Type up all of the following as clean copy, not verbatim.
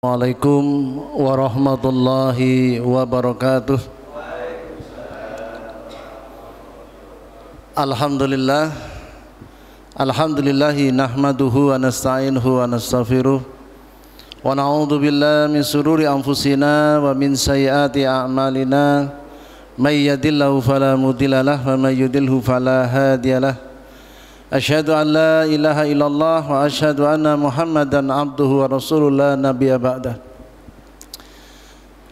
Assalamualaikum warahmatullahi wabarakatuh. Alhamdulillah, alhamdulillahi nahmaduhu wa nasta'inuhu wa nastaghfiruh wa na'udzu billahi min sururi anfusina wa min sayyiati a'malina may yahdihillahu fala mudilla lahu wa may yudlilhu fala hadiyalah. Asyhadu an la ilaha illallah wa asyhadu anna Muhammadan abduhu wa rasulullah nabiyya ba'dah.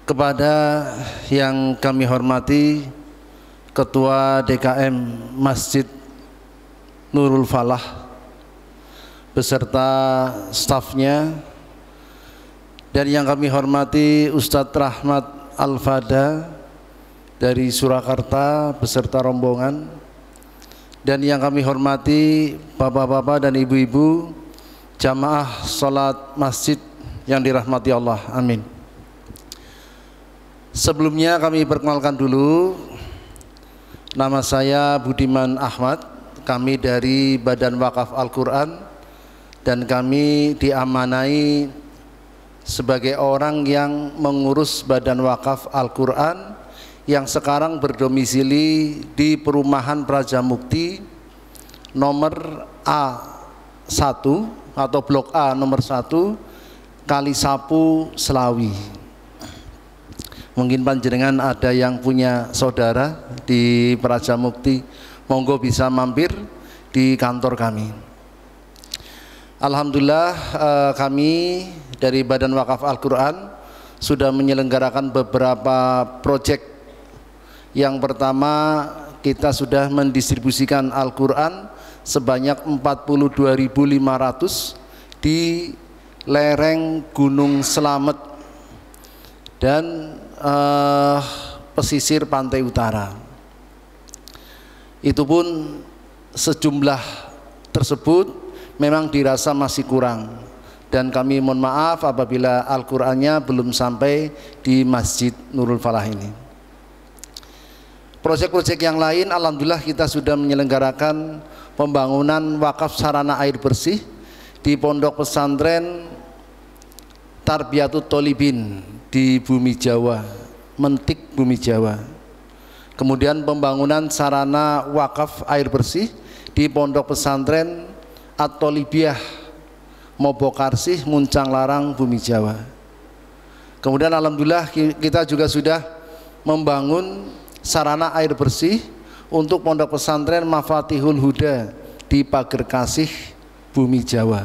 Kepada yang kami hormati Ketua DKM Masjid Nurul Falah beserta stafnya, dan yang kami hormati Ustadz Rahmat Al-Fada dari Surakarta beserta rombongan, dan yang kami hormati bapak-bapak dan ibu-ibu jamaah sholat masjid yang dirahmati Allah, amin. Sebelumnya kami perkenalkan dulu, nama saya Budiman Ahmad, kami dari Badan Wakaf Al-Quran, dan kami diamanai sebagai orang yang mengurus Badan Wakaf Al-Quran yang sekarang berdomisili di Perumahan Prajamukti nomor A1 atau Blok A nomor 1 Kalisapu, Selawi. Mungkin panjenengan ada yang punya saudara di Prajamukti, monggo bisa mampir di kantor kami. Alhamdulillah, kami dari Badan Wakaf Al-Quran sudah menyelenggarakan beberapa proyek. Yang pertama, kita sudah mendistribusikan Al-Quran sebanyak 42.500 di lereng Gunung Slamet dan pesisir pantai utara. Itu pun sejumlah tersebut memang dirasa masih kurang, dan kami mohon maaf apabila Al-Qurannya belum sampai di Masjid Nurul Falah ini. Proyek-proyek yang lain, alhamdulillah kita sudah menyelenggarakan pembangunan wakaf sarana air bersih di Pondok Pesantren Tarbiyatut Tholibin di Bumi Jawa, Mentik Bumi Jawa. Kemudian pembangunan sarana wakaf air bersih di Pondok Pesantren At-Tholibiyah Mobokarsih, Muncang Larang, Bumi Jawa. Kemudian alhamdulillah kita juga sudah membangun sarana air bersih untuk Pondok Pesantren Mafatihul Huda di Pager Kasih, Bumi Jawa.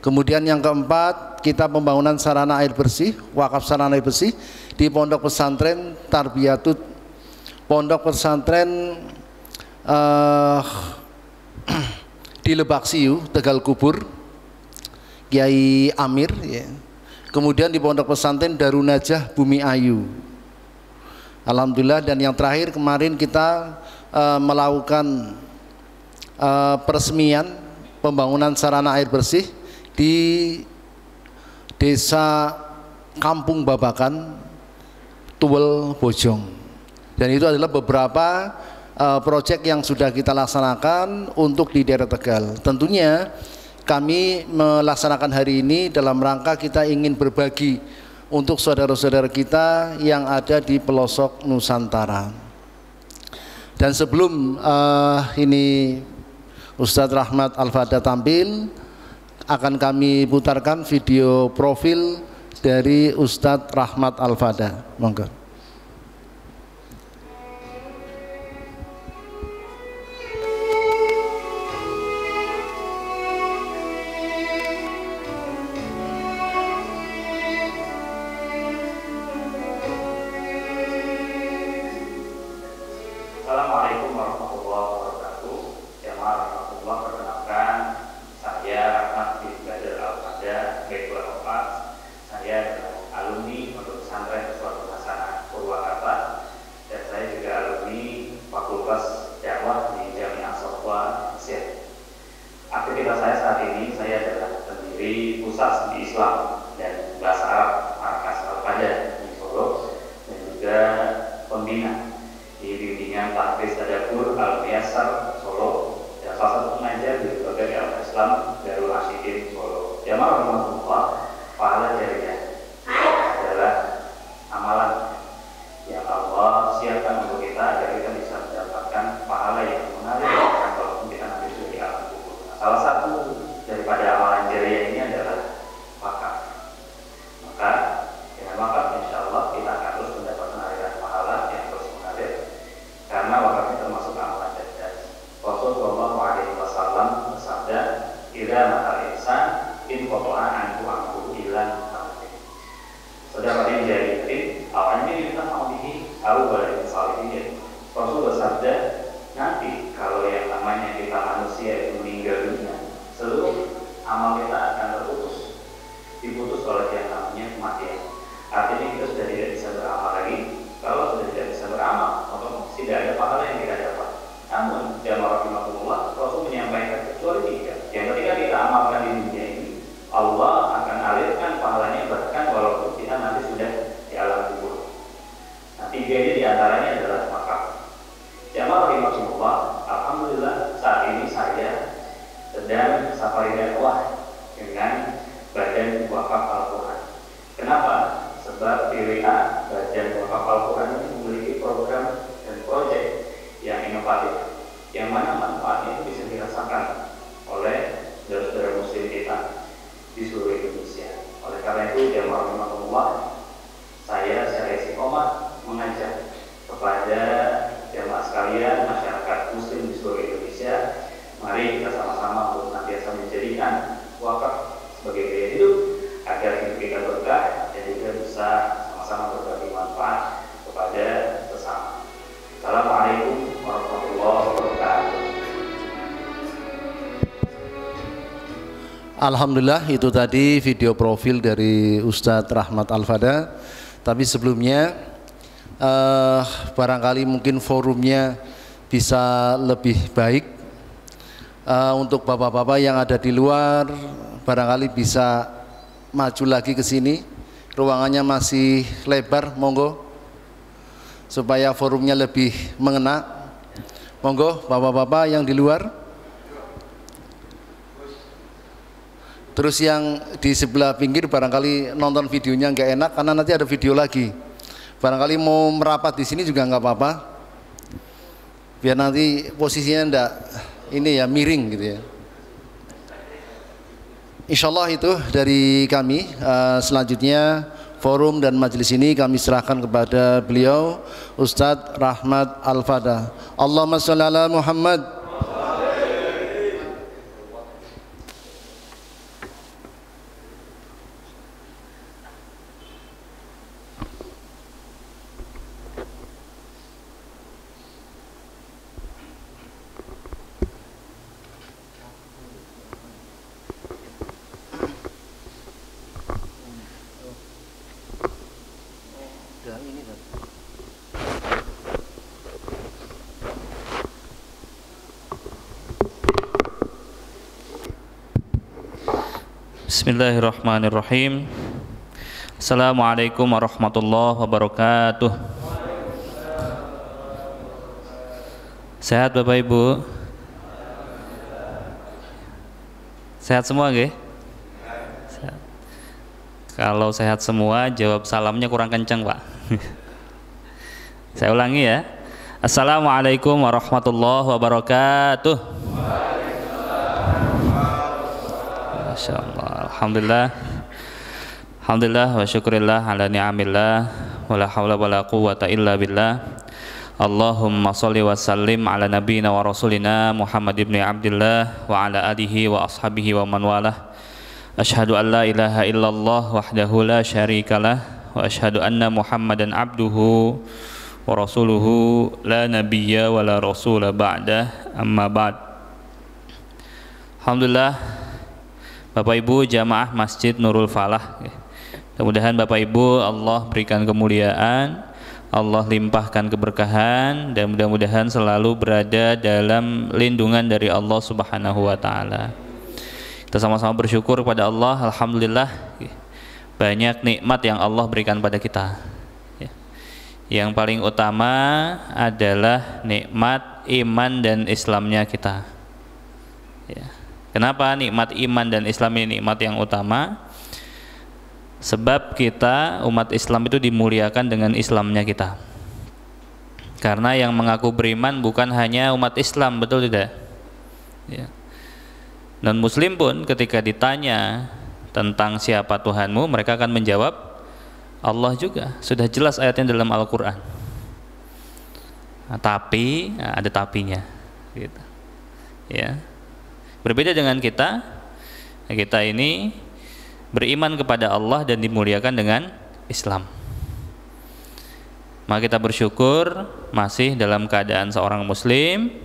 Kemudian yang keempat, kita pembangunan sarana air bersih, wakaf sarana air bersih di Pondok Pesantren Tarbiyatut, Pondok Pesantren di Lebak Siu, Tegal Kubur, Kiai Amir, ya. Kemudian di Pondok Pesantren Darunajah, Bumi Ayu. Alhamdulillah. Dan yang terakhir kemarin kita melakukan peresmian pembangunan sarana air bersih di Desa Kampung Babakan, Tuwel, Bojong. Dan itu adalah beberapa proyek yang sudah kita laksanakan untuk di daerah Tegal. Tentunya kami melaksanakan hari ini dalam rangka kita ingin berbagi untuk saudara-saudara kita yang ada di pelosok Nusantara. Dan sebelum ini Ustadz Rahmat Al-Fada tampil, akan kami putarkan video profil dari Ustadz Rahmat Al-Fada. Monggo. Assalamualaikum warahmatullahi wabarakatuh. Yang warahmatullah, perkenalkan saya Rahmat bin Badar Al-Fada, Ketua Opas. Saya adalah alumni Pondok Pesantren Suatu Hasanah BWA, Badan Wakaf Al-Quran ini memiliki program dan proyek yang inovatif, yang mana manfaatnya itu bisa dirasakan oleh saudara-saudara muslim kita di seluruh Indonesia. Oleh karena itu, jamaah rahimahumullah, saya secara istiqomah mengajak kepada jamaah sekalian, masyarakat muslim di seluruh Indonesia, mari kita sama-sama untuk senantiasa menjadikan wakaf sebagai gaya hidup agar hidup kita berkah dan juga bisa sama-sama berbagi manfaat kepada sesama. Assalamualaikum warahmatullahi wabarakatuh. Alhamdulillah, itu tadi video profil dari Ustadz Rahmat Al-Fada. Tapi sebelumnya barangkali mungkin forumnya bisa lebih baik. Untuk bapak-bapak yang ada di luar, barangkali bisa maju lagi ke sini. Ruangannya masih lebar, monggo, supaya forumnya lebih mengena. Monggo bapak-bapak yang di luar. Terus yang di sebelah pinggir barangkali nonton videonya nggak enak karena nanti ada video lagi. Barangkali mau merapat di sini juga nggak apa-apa, biar nanti posisinya ndak ini ya, miring gitu ya. Insya Allah itu dari kami. Selanjutnya forum dan majelis ini kami serahkan kepada beliau Ustadz Rahmat Al-Fada. Allahumma sholli ala Muhammad. Bismillahirrahmanirrahim. Assalamualaikum warahmatullahi wabarakatuh. Sehat Bapak Ibu? Sehat semua nggih? Sehat. Kalau sehat semua, jawab salamnya kurang kencang Pak. Saya ulangi ya. Assalamualaikum warahmatullahi wabarakatuh. Masya Allah. Alhamdulillah. Alhamdulillah wa syukurillah ala ni'amillah wa la hawla wa la quwwata illa billah. Allahumma salli wa sallim ala nabiyina wa rasulina Muhammad ibn Abdillah wa ala alihi wa ashabihi wa man walah. Ashhadu an la ilaha illallah wahdahu la syarikalah wa ashhadu anna Muhammadan abduhu wa rasuluhu la nabiyya wa la rasula ba'dah, amma ba'd. Alhamdulillah, Bapak Ibu jamaah Masjid Nurul Falah, mudah-mudahan Bapak Ibu Allah berikan kemuliaan, Allah limpahkan keberkahan, dan mudah-mudahan selalu berada dalam lindungan dari Allah Subhanahu wa Ta'ala. Kita sama-sama bersyukur kepada Allah. Alhamdulillah, banyak nikmat yang Allah berikan pada kita. Yang paling utama adalah nikmat iman dan Islamnya kita. Kenapa nikmat iman dan Islam ini nikmat yang utama? Sebab kita umat Islam itu dimuliakan dengan Islamnya kita. Karena yang mengaku beriman bukan hanya umat Islam, betul tidak? Ya. Non Muslim pun ketika ditanya tentang siapa Tuhanmu, mereka akan menjawab Allah juga. Sudah jelas ayatnya dalam Al-Quran. Nah, tapi ada tapinya, gitu. Ya. Berbeda dengan kita ini beriman kepada Allah dan dimuliakan dengan Islam. Maka kita bersyukur masih dalam keadaan seorang Muslim.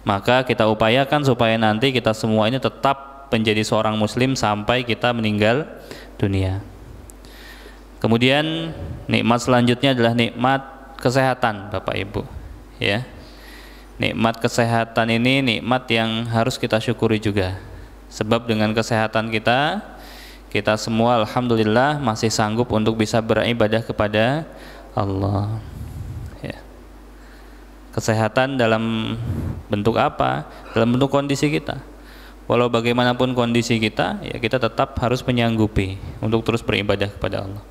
Maka kita upayakan supaya nanti kita semua ini tetap menjadi seorang Muslim sampai kita meninggal dunia. Kemudian nikmat selanjutnya adalah nikmat kesehatan, Bapak Ibu. Ya. Nikmat kesehatan ini nikmat yang harus kita syukuri juga. Sebab dengan kesehatan kita semua alhamdulillah masih sanggup untuk bisa beribadah kepada Allah. Ya. Kesehatan dalam bentuk apa? Dalam bentuk kondisi kita. Walau bagaimanapun kondisi kita, ya kita tetap harus menyanggupi untuk terus beribadah kepada Allah.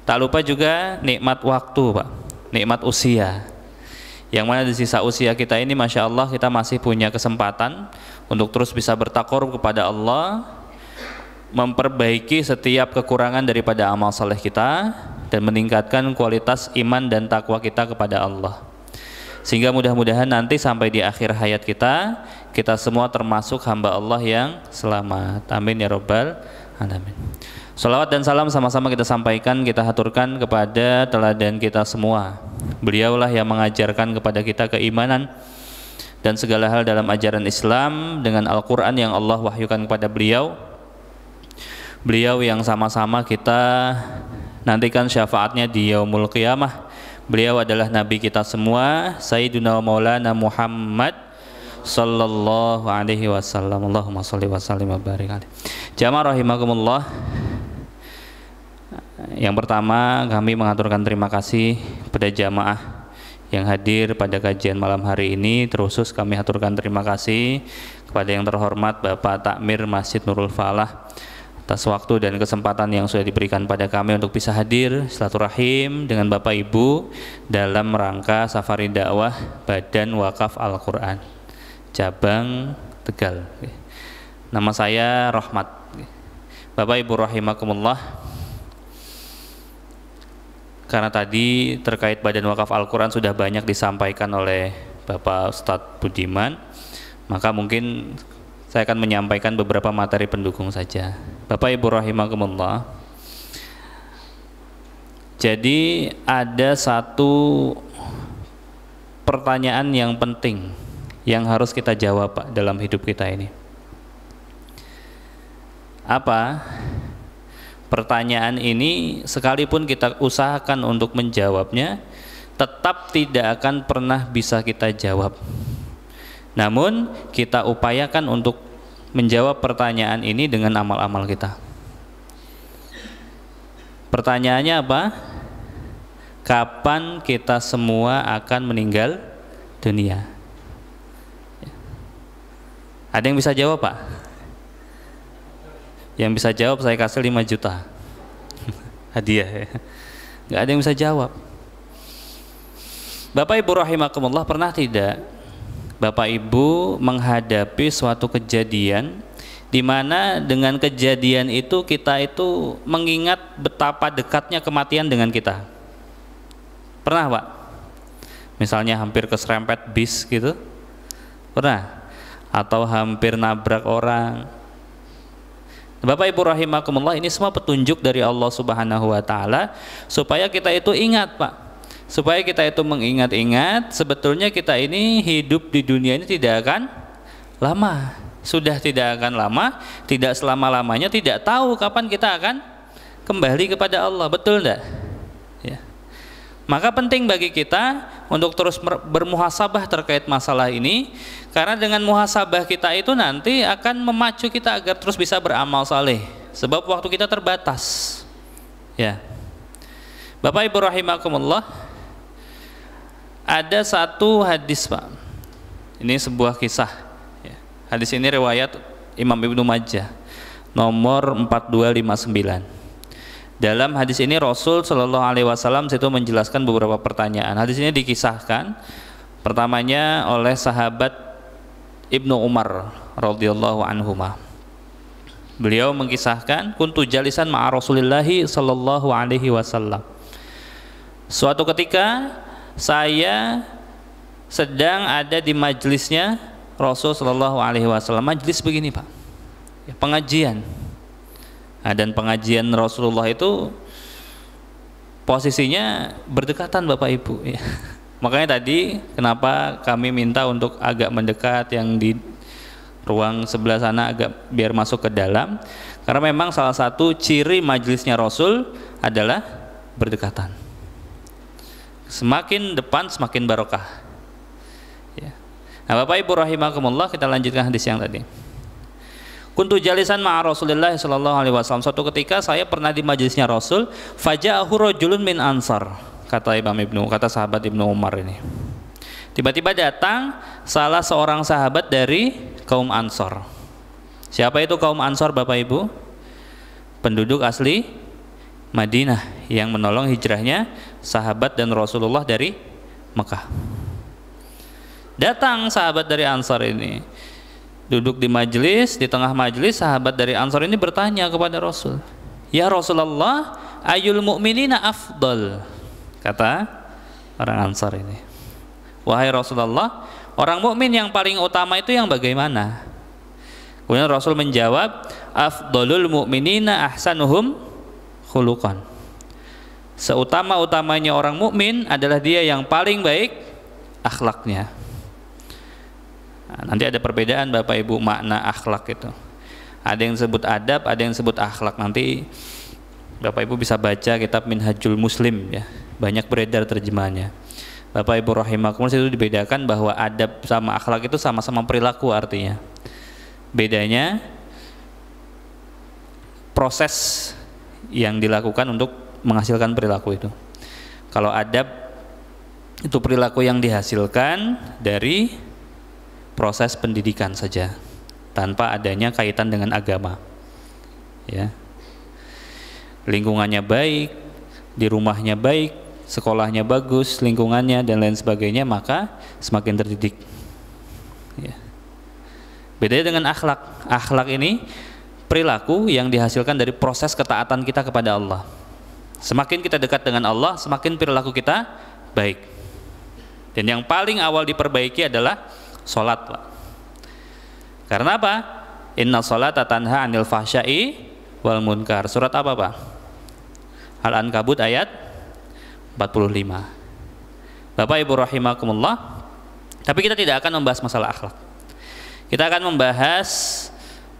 Tak lupa juga nikmat waktu, Pak, nikmat usia. Yang mana di sisa usia kita ini, Masya Allah, kita masih punya kesempatan untuk terus bisa bertakarub kepada Allah, memperbaiki setiap kekurangan daripada amal saleh kita, dan meningkatkan kualitas iman dan takwa kita kepada Allah. Sehingga mudah-mudahan nanti sampai di akhir hayat kita, kita semua termasuk hamba Allah yang selamat. Amin ya Rabbal Alamin. Salawat dan salam sama-sama kita sampaikan, kita haturkan kepada teladan kita semua. Beliaulah yang mengajarkan kepada kita keimanan dan segala hal dalam ajaran Islam dengan Al-Quran yang Allah wahyukan kepada beliau. Beliau yang sama-sama kita nantikan syafaatnya di yaumul qiyamah. Beliau adalah Nabi kita semua, Sayyiduna Maulana Muhammad sallallahu alaihi wasallam. Allahumma sholli wa sallim wa barik alaihi. Jamaah rahimakumullah. Yang pertama, kami mengaturkan terima kasih kepada jamaah yang hadir pada kajian malam hari ini. Terkhusus kami aturkan terima kasih kepada yang terhormat Bapak Takmir Masjid Nurul Falah atas waktu dan kesempatan yang sudah diberikan pada kami untuk bisa hadir silaturahim dengan Bapak Ibu dalam rangka safari dakwah Badan Wakaf Al-Quran cabang Tegal. Nama saya Rahmat. Bapak Ibu rahimakumullah, karena tadi terkait Badan Wakaf Al-Quran sudah banyak disampaikan oleh Bapak Ustadz Budiman, maka mungkin saya akan menyampaikan beberapa materi pendukung saja. Bapak Ibu rahimakumullah, jadi ada satu pertanyaan yang penting yang harus kita jawab, Pak, dalam hidup kita ini. Apa? Pertanyaan ini sekalipun kita usahakan untuk menjawabnya, tetap tidak akan pernah bisa kita jawab. Namun kita upayakan untuk menjawab pertanyaan ini dengan amal-amal kita. Pertanyaannya apa? Kapan kita semua akan meninggal dunia? Ada yang bisa jawab, Pak? Yang bisa jawab saya kasih 5 juta hadiah ya. Nggak ada yang bisa jawab. Bapak Ibu rahimakumullah, pernah tidak Bapak Ibu menghadapi suatu kejadian di mana dengan kejadian itu kita itu mengingat betapa dekatnya kematian dengan kita? Pernah, Pak? Misalnya hampir keserempet bis gitu? Pernah? Atau hampir nabrak orang? Bapak Ibu rahimakumullah, ini semua petunjuk dari Allah Subhanahu wa taala supaya kita itu ingat, Pak. Supaya kita itu mengingat-ingat sebetulnya kita ini hidup di dunia ini tidak akan lama. Sudah tidak akan lama, tidak selama-lamanya, tidak tahu kapan kita akan kembali kepada Allah. Betul enggak? Ya. Maka penting bagi kita untuk terus bermuhasabah terkait masalah ini, karena dengan muhasabah kita itu nanti akan memacu kita agar terus bisa beramal saleh. Sebab waktu kita terbatas. Ya. Bapak Ibu rahimakumullah, ada satu hadis, Pak. Ini sebuah kisah. Ya. Hadis ini riwayat Imam Ibnu Majah, nomor 4259. Dalam hadis ini Rasul Shallallahu Alaihi Wasallam situ menjelaskan beberapa pertanyaan. Hadis ini dikisahkan pertamanya oleh sahabat Ibnu Umar radhiyallahu anhuma. Beliau mengisahkan, kuntu jalisan ma'a Rasulillahi Shallallahu Alaihi Wasallam. Suatu ketika saya sedang ada di majelisnya Rasul Shallallahu Alaihi Wasallam. Majelis begini, Pak, ya, pengajian. Nah, dan pengajian Rasulullah itu posisinya berdekatan, Bapak Ibu. Ya. Makanya tadi kenapa kami minta untuk agak mendekat, yang di ruang sebelah sana agak biar masuk ke dalam, karena memang salah satu ciri majelisnya Rasul adalah berdekatan. Semakin depan semakin barokah. Ya. Nah, Bapak Ibu rahimakumullah, kita lanjutkan hadis yang tadi. Kuntu jalisan ma'a Rasulillah sallallahu alaihi wasallam. Suatu ketika saya pernah di majelisnya Rasul, faja'ahu rajulun min Ansar. Kata sahabat Ibnu Umar ini. Tiba-tiba datang salah seorang sahabat dari kaum Ansor. Siapa itu kaum Ansor, Bapak Ibu? Penduduk asli Madinah yang menolong hijrahnya sahabat dan Rasulullah dari Mekah. Datang sahabat dari Ansar ini, duduk di majelis, di tengah majelis sahabat dari Ansar ini bertanya kepada Rasul, "Ya Rasulullah, ayul mu'minina afdal?" Kata orang Ansar ini, "Wahai Rasulullah, orang mukmin yang paling utama itu yang bagaimana?" Kemudian Rasul menjawab, "Afdalul mu'minina ahsanuhum khuluqan." Seutama-utamanya orang mukmin adalah dia yang paling baik akhlaknya. Nah, nanti ada perbedaan Bapak Ibu makna akhlak itu. Ada yang sebut adab, ada yang sebut akhlak. Nanti Bapak Ibu bisa baca kitab Minhajul Muslim ya. Banyak beredar terjemahannya. Bapak Ibu rahimakumullah, itu dibedakan bahwa adab sama akhlak itu sama-sama perilaku artinya. Bedanya proses yang dilakukan untuk menghasilkan perilaku itu. Kalau adab itu perilaku yang dihasilkan dari proses pendidikan saja, tanpa adanya kaitan dengan agama. Ya. Lingkungannya baik, di rumahnya baik, sekolahnya bagus, lingkungannya dan lain sebagainya, maka semakin terdidik. Ya. Bedanya dengan akhlak. Akhlak ini perilaku yang dihasilkan dari proses ketaatan kita kepada Allah. Semakin kita dekat dengan Allah, semakin perilaku kita baik. Dan yang paling awal diperbaiki adalah sholat, Pak. Karena apa? Inna sholata tanha anil fahsya'i wal munkar. Surat apa, Pak? Al-Ankabut ayat 45. Bapak Ibu rahimakumullah, tapi kita tidak akan membahas masalah akhlak. Kita akan membahas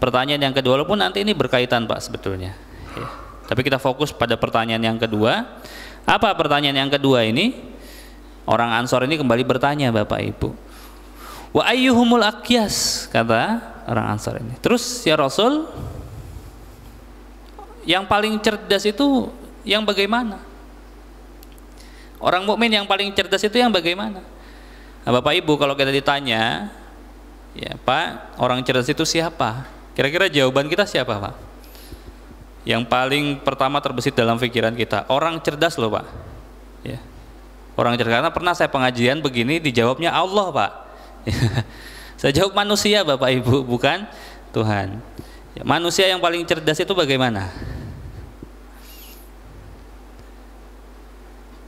pertanyaan yang kedua, walaupun nanti ini berkaitan, Pak, sebetulnya ya. Tapi kita fokus pada pertanyaan yang kedua. Apa pertanyaan yang kedua ini? Orang Ansor ini kembali bertanya, Bapak Ibu, "Wa ayyuhumul aqyas?" kata orang Ansar ini. Terus, ya Rasul, yang paling cerdas itu yang bagaimana? Orang mukmin yang paling cerdas itu yang bagaimana? Nah, Bapak Ibu, kalau kita ditanya, ya Pak, orang cerdas itu siapa? Kira-kira jawaban kita siapa, Pak? Yang paling pertama terbesit dalam pikiran kita, orang cerdas loh, Pak. Ya. Orang cerdas, karena pernah saya pengajian begini, dijawabnya Allah, Pak. Saya jawab manusia, Bapak Ibu, bukan Tuhan. Ya, manusia yang paling cerdas itu bagaimana?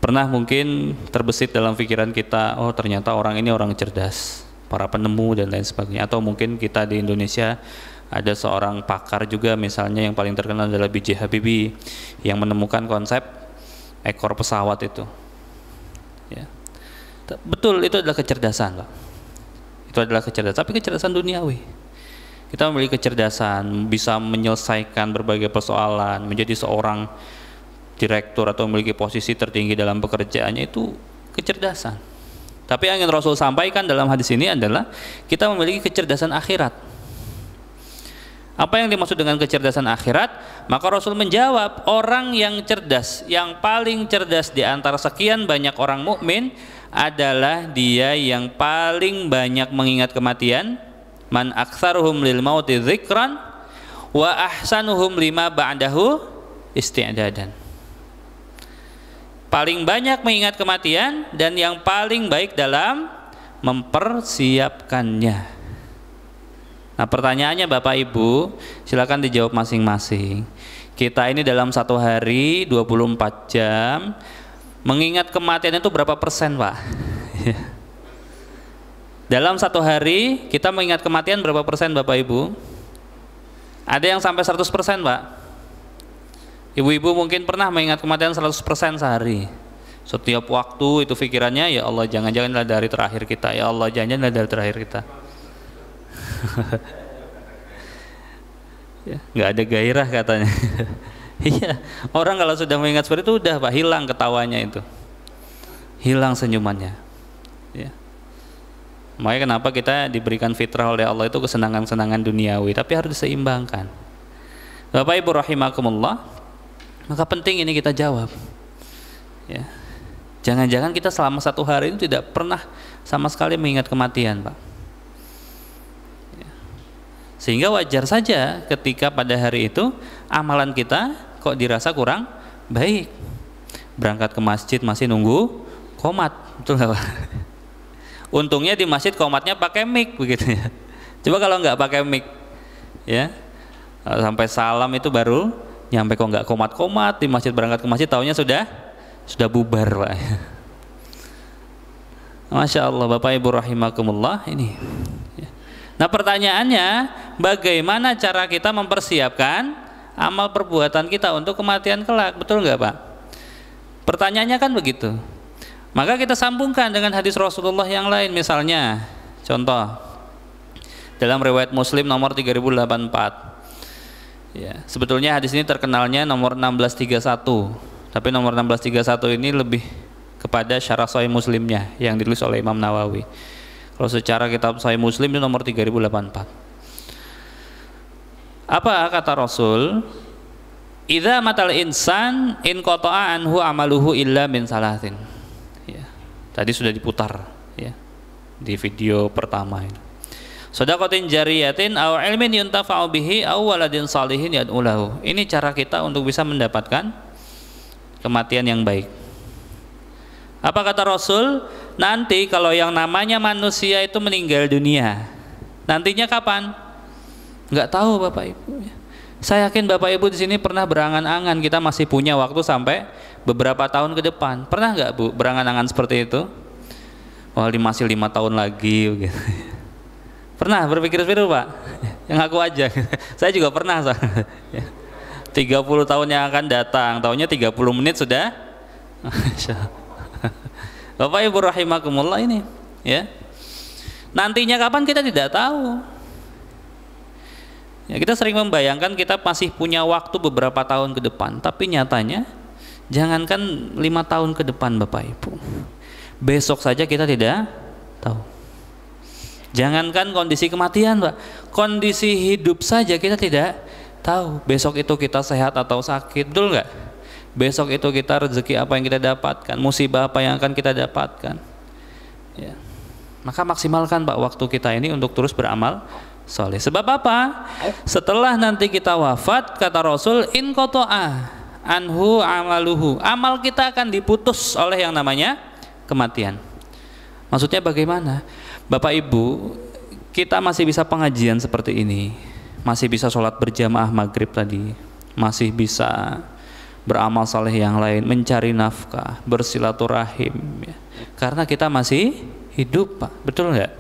Pernah mungkin terbesit dalam pikiran kita, oh ternyata orang ini orang cerdas, para penemu dan lain sebagainya. Atau mungkin kita di Indonesia ada seorang pakar juga, misalnya yang paling terkenal adalah B.J. Habibie, yang menemukan konsep ekor pesawat itu. Ya. Betul, itu adalah kecerdasan, Pak. Itu adalah kecerdasan, tapi kecerdasan duniawi. Kita memiliki kecerdasan, bisa menyelesaikan berbagai persoalan, menjadi seorang direktur atau memiliki posisi tertinggi dalam pekerjaannya, itu kecerdasan. Tapi yang ingin Rasul sampaikan dalam hadis ini adalah kita memiliki kecerdasan akhirat. Apa yang dimaksud dengan kecerdasan akhirat? Maka Rasul menjawab, orang yang cerdas, yang paling cerdas di antara sekian banyak orang mukmin adalah dia yang paling banyak mengingat kematian. Man aktsaruhum lil mauti dzikran wa ahsanuhum lima ba'dahu isti'dadan. Paling banyak mengingat kematian dan yang paling baik dalam mempersiapkannya. Nah, pertanyaannya Bapak Ibu, silakan dijawab masing-masing. Kita ini dalam satu hari 24 jam mengingat kematian itu berapa persen, Pak? Dalam satu hari kita mengingat kematian berapa persen, Bapak Ibu? Ada yang sampai 100%, Pak? Ibu-ibu mungkin pernah mengingat kematian 100% sehari. Setiap waktu itu pikirannya, ya Allah, jangan-janganlah dari terakhir kita, ya Allah, jangan-janganlah dari terakhir kita. Ya, nggak ada gairah katanya. Iya, orang kalau sudah mengingat seperti itu udah, Pak, hilang ketawanya itu, hilang senyumannya. Ya. Makanya kenapa kita diberikan fitrah oleh Allah itu kesenangan-kesenangan duniawi, tapi harus diseimbangkan. Bapak Ibu rahimakumullah, maka penting ini kita jawab. Ya. Jangan-jangan kita selama satu hari itu tidak pernah sama sekali mengingat kematian, Pak. Ya. Sehingga wajar saja ketika pada hari itu amalan kita kok dirasa kurang baik. Berangkat ke masjid masih nunggu qomat, betul nggak Pak? Untungnya di masjid qomatnya pakai mic begitu ya. Coba kalau nggak pakai mic, ya sampai salam itu baru nyampe, kok nggak qomat-qomat di masjid, berangkat ke masjid taunya sudah bubar Pak. Masya Allah Bapak Ibu rahimakumullah ini. Nah pertanyaannya, bagaimana cara kita mempersiapkan amal perbuatan kita untuk kematian kelak, betul nggak Pak? Pertanyaannya kan begitu. Maka kita sambungkan dengan hadis Rasulullah yang lain, misalnya contoh dalam riwayat Muslim nomor 3084. Ya, sebetulnya hadis ini terkenalnya nomor 1631, tapi nomor 1631 ini lebih kepada syarah Sahih Muslimnya yang ditulis oleh Imam Nawawi. Kalau secara kitab Sahih Muslim itu nomor 3084. Apa kata Rasul? Idza matal insan in qata'a anhu amaluhu illa min salatin. Ya. Tadi sudah diputar ya di video pertama ini. Shadaqatin jariyatin aw ilmin yuntafa'u bihi aw waladin salihin yad'u lahu. Ini cara kita untuk bisa mendapatkan kematian yang baik. Apa kata Rasul? Nanti kalau yang namanya manusia itu meninggal dunia, nantinya kapan? Nggak tahu Bapak Ibu. Saya yakin Bapak Ibu di sini pernah berangan-angan kita masih punya waktu sampai beberapa tahun ke depan. Pernah nggak Bu berangan-angan seperti itu? Wah, masih 5 tahun lagi gitu. Pernah berpikir seperti itu Pak? Yang aku aja. Saya juga pernah. 30 tahun yang akan datang, tahunnya 30 menit sudah. Bapak Ibu rahimakumullah ini ya. Nantinya kapan kita tidak tahu. Ya, kita sering membayangkan kita masih punya waktu beberapa tahun ke depan, tapi nyatanya jangankan 5 tahun ke depan Bapak Ibu, besok saja kita tidak tahu. Jangankan kondisi kematian Pak, kondisi hidup saja kita tidak tahu. Besok itu kita sehat atau sakit, betul nggak? Besok itu kita rezeki apa yang kita dapatkan, musibah apa yang akan kita dapatkan ya. Maka maksimalkan Pak waktu kita ini untuk terus beramal soleh. Sebab apa? Setelah nanti kita wafat, kata Rasul, in qata'a anhu amaluhu, amal kita akan diputus oleh yang namanya kematian. Maksudnya bagaimana? Bapak Ibu, kita masih bisa pengajian seperti ini, masih bisa sholat berjamaah maghrib tadi, masih bisa beramal saleh yang lain, mencari nafkah, bersilaturahim ya. Karena kita masih hidup Pak, betul nggak?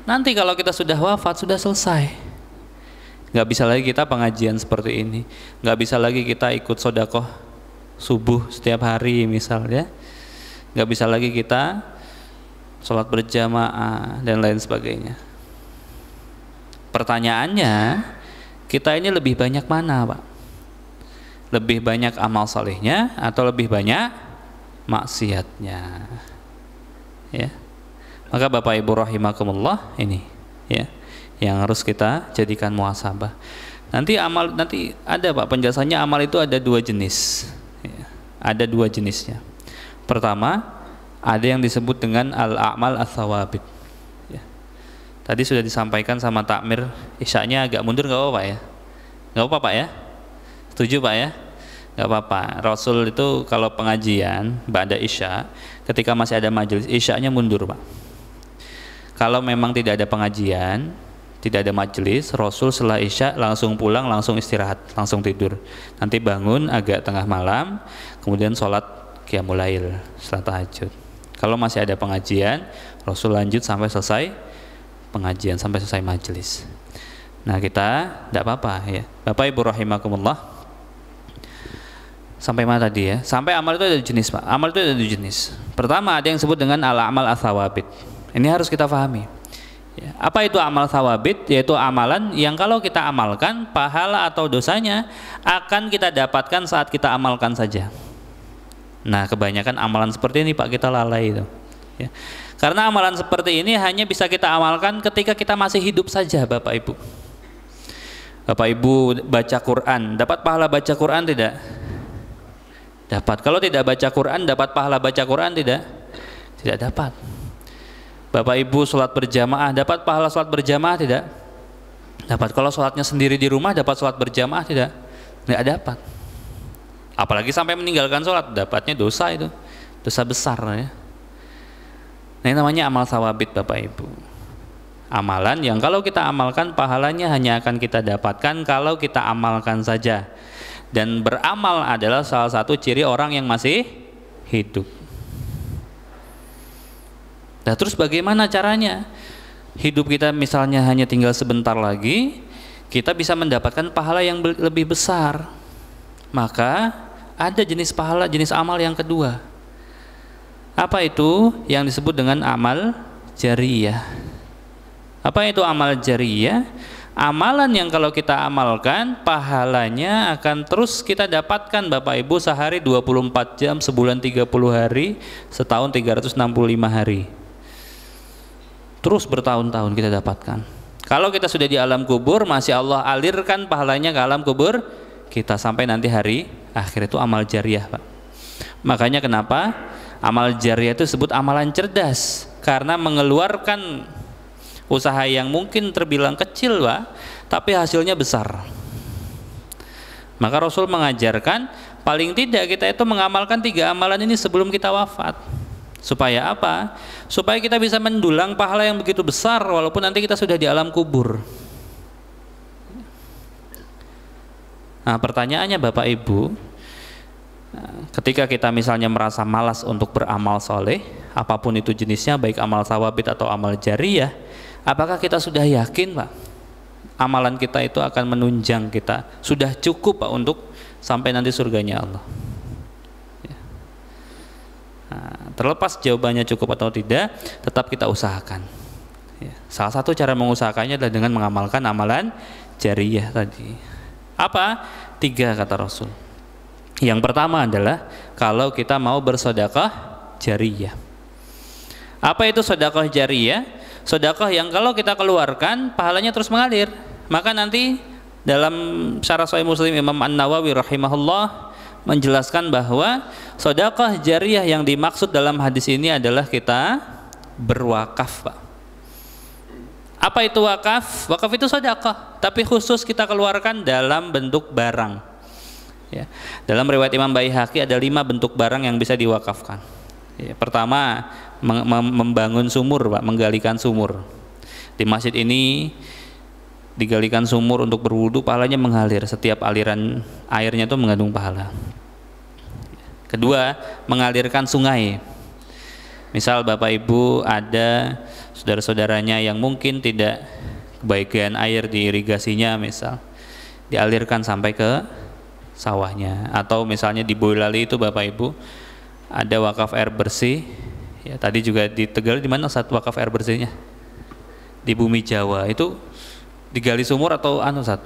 Nanti kalau kita sudah wafat, sudah selesai, nggak bisa lagi kita pengajian seperti ini, nggak bisa lagi kita ikut sodakoh subuh setiap hari misalnya, nggak bisa lagi kita sholat berjamaah dan lain sebagainya. Pertanyaannya, kita ini lebih banyak mana Pak? Lebih banyak amal salehnya atau lebih banyak maksiatnya ya. Maka Bapak Ibu rahimakumullah ini ya yang harus kita jadikan muhasabah. Nanti ada Pak penjelasannya, amal itu ada 2 jenis ya. Ada 2 jenisnya. Pertama, ada yang disebut dengan al-a'mal ats-tsawabit ya. Tadi sudah disampaikan sama takmir, isya'nya agak mundur, nggak apa-apa ya? Nggak apa-apa Pak ya? Setuju Pak ya? Nggak apa-apa. Rasul itu kalau pengajian ba'da isya, ketika masih ada majelis, isya'nya mundur Pak. Kalau memang tidak ada pengajian, tidak ada majelis, Rasul setelah isya langsung pulang, langsung istirahat, langsung tidur. Nanti bangun agak tengah malam, kemudian sholat qiyamul lail, salat tahajud. Kalau masih ada pengajian, Rasul lanjut sampai selesai pengajian, sampai selesai majelis. Nah kita tidak apa-apa ya. Bapak Ibu rahimakumullah, sampai mana tadi ya? Sampai amal itu ada jenis Pak. Amal itu ada 2 jenis. Pertama ada yang disebut dengan al-amal ats-tsawabit. Ini harus kita pahami ya. Apa itu amal tsawabit? Yaitu amalan yang kalau kita amalkan, pahala atau dosanya akan kita dapatkan saat kita amalkan saja. Nah kebanyakan amalan seperti ini Pak kita lalai itu ya. Karena amalan seperti ini hanya bisa kita amalkan ketika kita masih hidup saja Bapak Ibu. Bapak Ibu baca Quran, dapat pahala baca Quran tidak? Dapat. Kalau tidak baca Quran, dapat pahala baca Quran tidak? Tidak dapat. Bapak Ibu sholat berjamaah, dapat pahala sholat berjamaah tidak? Dapat. Kalau sholatnya sendiri di rumah, dapat sholat berjamaah tidak? Tidak dapat. Apalagi sampai meninggalkan sholat, dapatnya dosa itu, dosa besar ya. Nah, ini namanya amal sawabit Bapak Ibu. Amalan yang kalau kita amalkan pahalanya hanya akan kita dapatkan kalau kita amalkan saja. Dan beramal adalah salah satu ciri orang yang masih hidup. Nah, terus bagaimana caranya? Hidup kita misalnya hanya tinggal sebentar lagi, kita bisa mendapatkan pahala yang lebih besar. Maka ada jenis pahala, jenis amal yang kedua. Apa itu? Yang disebut dengan amal jariyah. Apa itu amal jariyah? Amalan yang kalau kita amalkan pahalanya akan terus kita dapatkan Bapak Ibu sehari 24 jam, sebulan 30 hari, setahun 365 hari. Terus bertahun-tahun kita dapatkan. Kalau kita sudah di alam kubur, masih Allah alirkan pahalanya ke alam kubur kita sampai nanti hari akhir. Itu amal jariyah, Pak. Makanya kenapa amal jariyah itu disebut amalan cerdas, karena mengeluarkan usaha yang mungkin terbilang kecil, Pak, tapi hasilnya besar. Maka Rasul mengajarkan paling tidak kita itu mengamalkan 3 amalan ini sebelum kita wafat. Supaya apa? Supaya kita bisa mendulang pahala yang begitu besar walaupun nanti kita sudah di alam kubur. Nah, pertanyaannya Bapak Ibu, ketika kita misalnya merasa malas untuk beramal soleh, apapun itu jenisnya, baik amal sawabit atau amal jariyah, apakah kita sudah yakin, Pak, amalan kita itu akan menunjang kita, sudah cukup, Pak, untuk sampai nanti surganya Allah? Ya. Nah, terlepas jawabannya cukup atau tidak, tetap kita usahakan. Ya. Salah satu cara mengusahakannya adalah dengan mengamalkan amalan jariyah tadi. Apa? 3 kata Rasul. Yang pertama adalah kalau kita mau bersedekah jariyah. Apa itu sedekah jariyah? Sedekah yang kalau kita keluarkan pahalanya terus mengalir. Maka nanti dalam syarah Sahih Muslim Imam An-Nawawi rahimahullah menjelaskan bahwa sedekah jariyah yang dimaksud dalam hadis ini adalah kita berwakaf, Pak. Apa itu wakaf? Wakaf itu sedekah, tapi khusus kita keluarkan dalam bentuk barang. Ya. Dalam riwayat Imam Baihaqi ada 5 bentuk barang yang bisa diwakafkan. Ya. Pertama, membangun sumur, Pak, menggalikan sumur. Di masjid ini digalikan sumur untuk berwudu, pahalanya mengalir. Setiap aliran airnya itu mengandung pahala. Kedua, mengalirkan sungai. Misal Bapak Ibu ada saudara-saudaranya yang mungkin tidak kebagian air di irigasinya, misal dialirkan sampai ke sawahnya. Atau misalnya di Boyolali itu Bapak Ibu ada wakaf air bersih. Ya, tadi juga di Tegal, di mana saat wakaf air bersihnya? Di Bumi Jawa. Itu digali sumur atau Sat?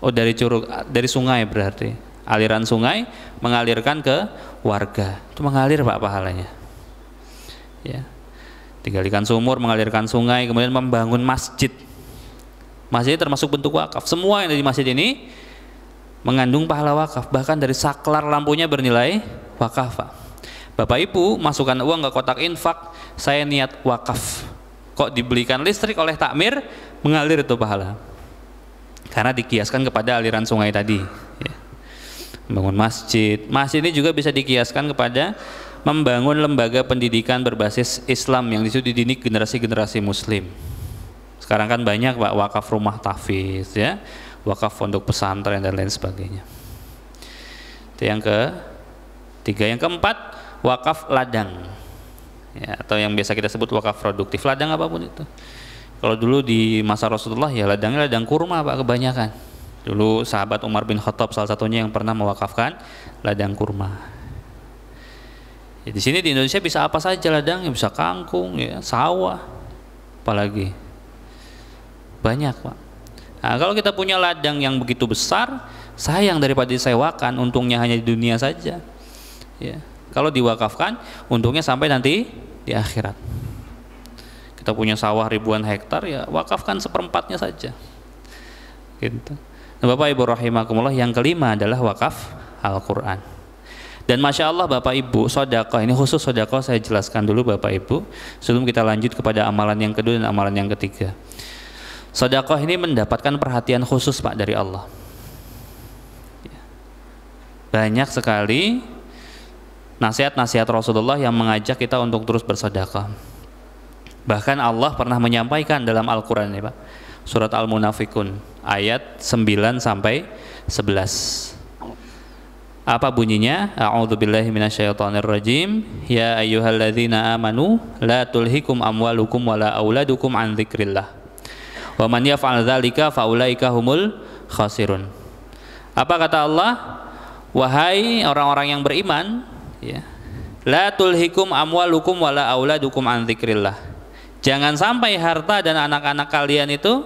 Oh, dari curug, dari sungai berarti. Aliran sungai mengalirkan ke warga. Itu mengalir, Pak, pahalanya. Ya. Digalikan sumur, mengalirkan sungai, kemudian membangun masjid. Masjid termasuk bentuk wakaf. Semua yang ada di masjid ini mengandung pahala wakaf. Bahkan dari saklar lampunya bernilai wakaf, Pak. Bapak Ibu masukkan uang ke kotak infak, saya niat wakaf. Kok dibelikan listrik oleh takmir, mengalir itu pahala. Karena dikiaskan kepada aliran sungai tadi. Ya. Membangun masjid. Masjid ini juga bisa dikiaskan kepada membangun lembaga pendidikan berbasis Islam yang disitu dididik generasi-generasi Muslim. Sekarang kan banyak, Pak, wakaf rumah tahfiz, ya, wakaf pondok pesantren dan lain sebagainya. Itu yang ketiga. Yang keempat, wakaf ladang, ya, atau yang biasa kita sebut wakaf produktif. Ladang apapun itu. Kalau dulu di masa Rasulullah, ya ladangnya ladang kurma, Pak, kebanyakan. Dulu sahabat Umar bin Khattab salah satunya yang pernah mewakafkan ladang kurma. Ya, di sini di Indonesia bisa apa saja ladangnya, bisa kangkung, ya, sawah, apalagi banyak, Pak. Nah, kalau kita punya ladang yang begitu besar, sayang daripada disewakan, untungnya hanya di dunia saja. Ya, kalau diwakafkan, untungnya sampai nanti di akhirat. Kita punya sawah ribuan hektar, ya wakafkan 1/4-nya saja. Gitu. Nah, Bapak Ibu rahimakumullah, yang kelima adalah wakaf Al-Quran. Dan Masya Allah Bapak Ibu, sedekah ini khusus sedekah saya jelaskan dulu Bapak Ibu sebelum kita lanjut kepada amalan yang kedua dan amalan yang ketiga. Sedekah ini mendapatkan perhatian khusus, Pak, dari Allah. banyak sekali nasihat-nasihat Rasulullah yang mengajak kita untuk terus bersedekah. Bahkan Allah pernah menyampaikan dalam Al-Quran ya Pak, surat Al-Munafikun ayat 9 sampai 11. Apa bunyinya? A'udzubillahi minasyaitonirrajim. Ya ayyuhalladzina amanu la tulhikum amwalukum wala auladukum an dzikrillah. Wa man yaf'al dzalika faulaika humul khasirun. Apa kata Allah? Wahai orang-orang yang beriman, ya. La tulhikum amwalukum wala auladukum an dzikrillah. Jangan sampai harta dan anak-anak kalian itu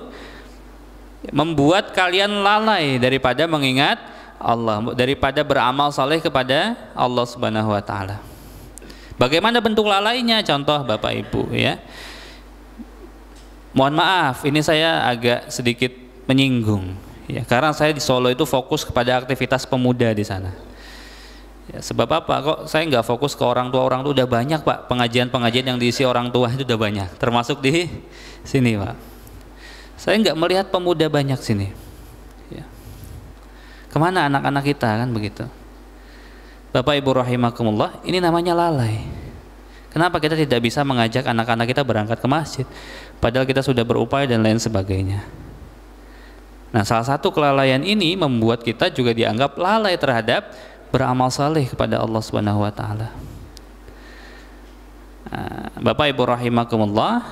membuat kalian lalai daripada mengingat Allah, daripada beramal saleh kepada Allah Subhanahu wa taala. Bagaimana bentuk lalainya? Contoh Bapak Ibu ya. Mohon maaf, ini saya agak sedikit menyinggung ya, karena saya di Solo itu fokus kepada aktivitas pemuda di sana. Ya, sebab apa? Kok saya nggak fokus ke orang tua? Orang tua udah banyak Pak, pengajian-pengajian yang diisi orang tua itu udah banyak, termasuk di sini Pak. Saya nggak melihat pemuda banyak sini. Ya. Kemana anak-anak kita kan begitu? Bapak Ibu rahimakumullah, ini namanya lalai. Kenapa kita tidak bisa mengajak anak-anak kita berangkat ke masjid? Padahal kita sudah berupaya dan lain sebagainya. Nah, salah satu kelalaian ini membuat kita juga dianggap lalai terhadap beramal saleh kepada Allah Subhanahu wa taala. Bapak Ibu rahimakumullah,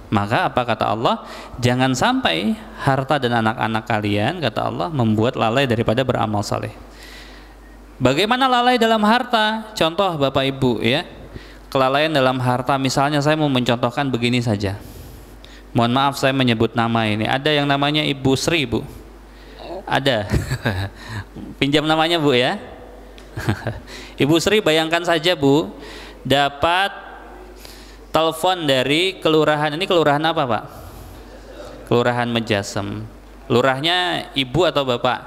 maka apa kata Allah? Jangan sampai harta dan anak-anak kalian, kata Allah, membuat lalai daripada beramal saleh. Bagaimana lalai dalam harta? Contoh Bapak Ibu ya, kelalaian dalam harta, misalnya saya mau mencontohkan begini saja. Mohon maaf saya menyebut nama ini. Ada yang namanya Ibu Sri Bu? Ada. Pinjam namanya Bu ya. Ibu Sri bayangkan saja Bu, dapat telepon dari kelurahan. Ini kelurahan apa Pak? Kelurahan Mejasem. Lurahnya Ibu atau Bapak?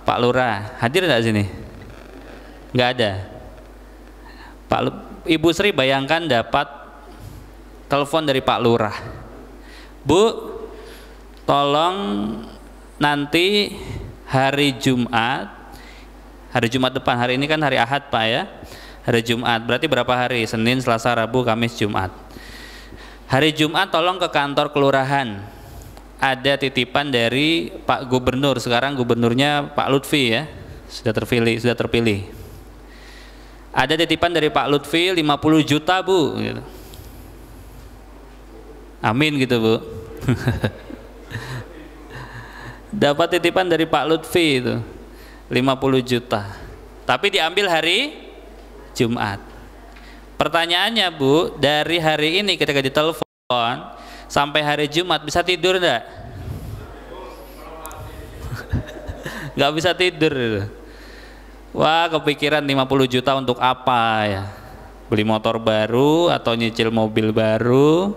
Pak Lurah. Hadir nggak sini? Nggak ada. Ibu Sri bayangkan dapat telepon dari Pak Lurah. Bu, tolong nanti hari Jumat depan, hari ini kan hari Ahad Pak ya, hari Jumat, berarti berapa hari? Senin, Selasa, Rabu, Kamis, Jumat. Hari Jumat tolong ke kantor kelurahan, ada titipan dari Pak Gubernur, sekarang gubernurnya Pak Lutfi ya, sudah terpilih. Ada titipan dari Pak Lutfi 50 juta Bu gitu. Amin gitu Bu. Dapat titipan dari Pak Lutfi itu 50 juta, tapi diambil hari Jumat. Pertanyaannya Bu, dari hari ini ketika ditelepon sampai hari Jumat bisa tidur enggak? Nggak bisa tidur itu. Wah, kepikiran 50 juta untuk apa ya? Beli motor baru atau nyicil mobil baru?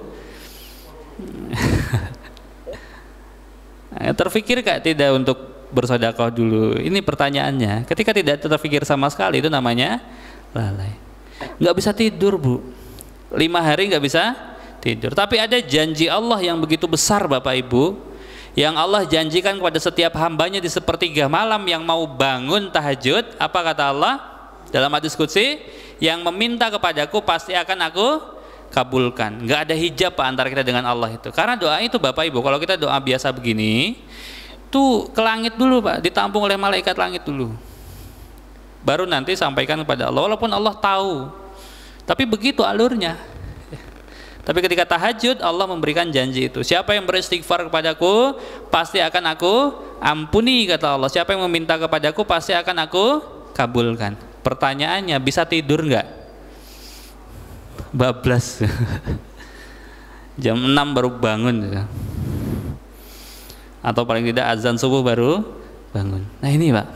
Terfikir gak tidak untuk bersedekah dulu? Ini pertanyaannya. Ketika tidak terfikir sama sekali, itu namanya lalai. Nggak bisa tidur Bu, 5 hari nggak bisa tidur. Tapi ada janji Allah yang begitu besar Bapak Ibu, yang Allah janjikan kepada setiap hambanya di sepertiga malam yang mau bangun tahajud. Apa kata Allah dalam hadis qudsi? Yang meminta kepadaku pasti akan aku kabulkan. Nggak ada hijab Pak antara kita dengan Allah itu. Karena doa itu Bapak Ibu, kalau kita doa biasa begini, tuh ke langit dulu Pak, ditampung oleh malaikat langit dulu, baru nanti sampaikan kepada Allah. Walaupun Allah tahu, tapi begitu alurnya. Tapi ketika tahajud, Allah memberikan janji itu. Siapa yang beristighfar kepadaku, pasti akan aku ampuni, kata Allah. Siapa yang meminta kepadaku, pasti akan aku kabulkan. Pertanyaannya, bisa tidur nggak? Bablas. Jam 6 baru bangun. Atau paling tidak azan subuh baru bangun. Nah ini Pak,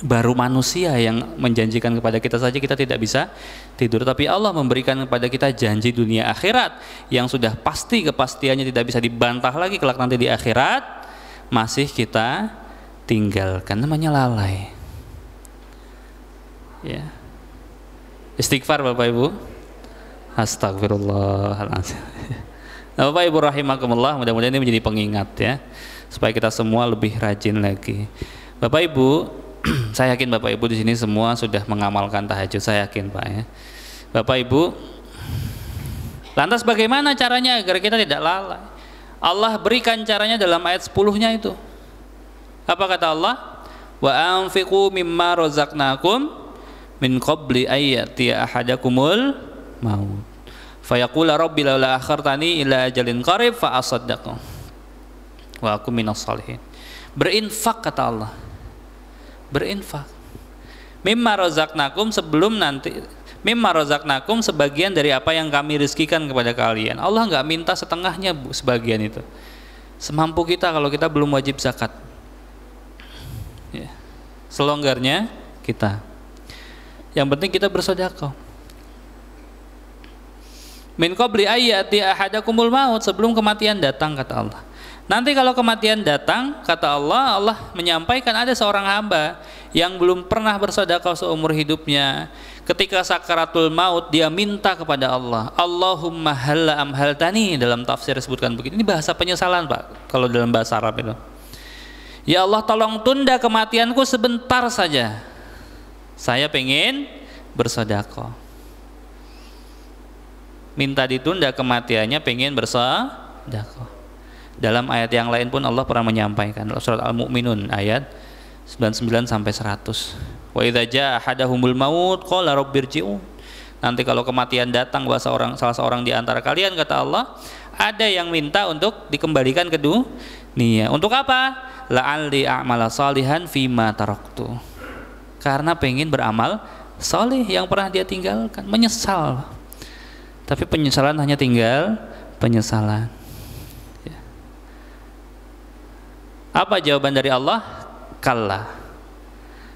baru manusia yang menjanjikan kepada kita saja kita tidak bisa tidur, tapi Allah memberikan kepada kita janji dunia akhirat yang sudah pasti, kepastiannya tidak bisa dibantah lagi kelak nanti di akhirat, masih kita tinggalkan. Namanya lalai ya. Istighfar Bapak Ibu. Astagfirullahaladzim. Nah, Bapak Ibu rahimakumullah, mudah-mudahan ini menjadi pengingat ya, supaya kita semua lebih rajin lagi. Bapak Ibu, Saya yakin Bapak Ibu di sini semua sudah mengamalkan tahajud, saya yakin Pak ya. Bapak Ibu, lantas bagaimana caranya agar kita tidak lalai? Allah berikan caranya dalam ayat 10-nya itu. Apa kata Allah? Wa anfiqu mimma razaqnakum min qabli ayyatiya ahadakumul maut. Fayaqula rabbi laula akhartani ila ajalin qarib fa asaddaq wa aku minas salihin. Berinfak kata Allah. Berinfak. Mimma razaqnakum sebelum nanti mimma razaqnakum sebagian dari apa yang kami rizkikan kepada kalian. Allah enggak minta setengahnya Bu, sebagian itu. Semampu kita kalau kita belum wajib zakat. Ya. Selonggarnya kita. Yang penting kita bersedekah. Min qabli ayyati ahadakumul maut, sebelum kematian datang kata Allah. Nanti kalau kematian datang, kata Allah, Allah menyampaikan ada seorang hamba yang belum pernah bersedekah seumur hidupnya. Ketika sakaratul maut dia minta kepada Allah, Allahumma halla amhaltani, dalam tafsir disebutkan begitu. Ini bahasa penyesalan Pak, kalau dalam bahasa Arab itu. Ya Allah, tolong tunda kematianku sebentar saja. Saya pengen bersedekah. Minta ditunda kematiannya, pengen bersedekah. Dalam ayat yang lain pun Allah pernah menyampaikan dalam surat Al-Mu'minun ayat 99 sampai 100. Wa idza jaa ahadahumul maut qala rabbirji'un. Nanti kalau kematian datang salah seorang di antara kalian kata Allah, ada yang minta untuk dikembalikan ke dunia. Untuk apa? La'alli a'mala salihan fima taraktu. Karena pengen beramal saleh yang pernah dia tinggalkan, menyesal. Tapi penyesalan hanya tinggal penyesalan. Apa jawaban dari Allah? Kalla,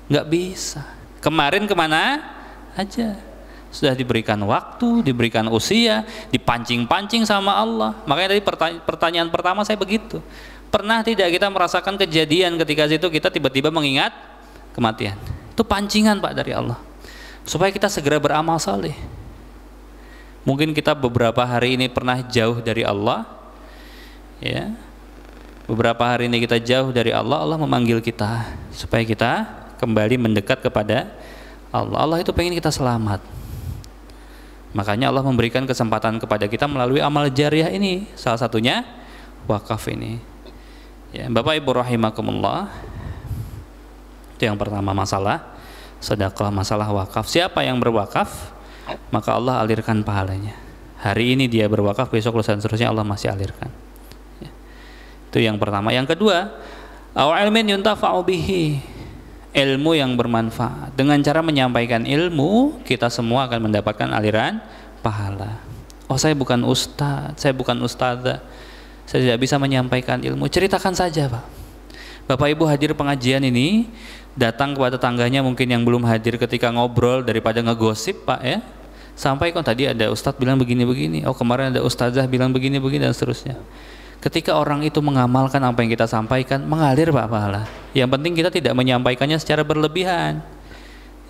nggak bisa. Kemarin kemana aja, sudah diberikan waktu, diberikan usia, dipancing-pancing sama Allah. Makanya tadi pertanyaan pertama saya begitu. Pernah tidak kita merasakan kejadian ketika itu kita tiba-tiba mengingat kematian? Itu pancingan Pak dari Allah supaya kita segera beramal saleh. Mungkin kita beberapa hari ini pernah jauh dari Allah, ya. Beberapa hari ini kita jauh dari Allah, Allah memanggil kita supaya kita kembali mendekat kepada Allah. Allah itu pengen kita selamat. Makanya Allah memberikan kesempatan kepada kita melalui amal jariah ini, salah satunya wakaf ini. Ya, Bapak Ibu rahimakumullah. Itu yang pertama, masalah sedekah, masalah wakaf. Siapa yang berwakaf, maka Allah alirkan pahalanya. Hari ini dia berwakaf, besok lusa dan seterusnya Allah masih alirkan. Itu yang pertama. Yang kedua, aw ilmin yuntafa'u bihi, ilmu yang bermanfaat. Dengan cara menyampaikan ilmu, kita semua akan mendapatkan aliran pahala. Oh, saya bukan ustaz, saya bukan ustazah, saya tidak bisa menyampaikan ilmu. Ceritakan saja Pak. Bapak Ibu hadir pengajian ini, datang kepada tetangganya mungkin yang belum hadir ketika ngobrol daripada ngegosip Pak ya. Sampaikan tadi ada ustaz bilang begini-begini, oh kemarin ada ustazah bilang begini-begini dan seterusnya. Ketika orang itu mengamalkan apa yang kita sampaikan, mengalir Pak pahala. Yang penting kita tidak menyampaikannya secara berlebihan.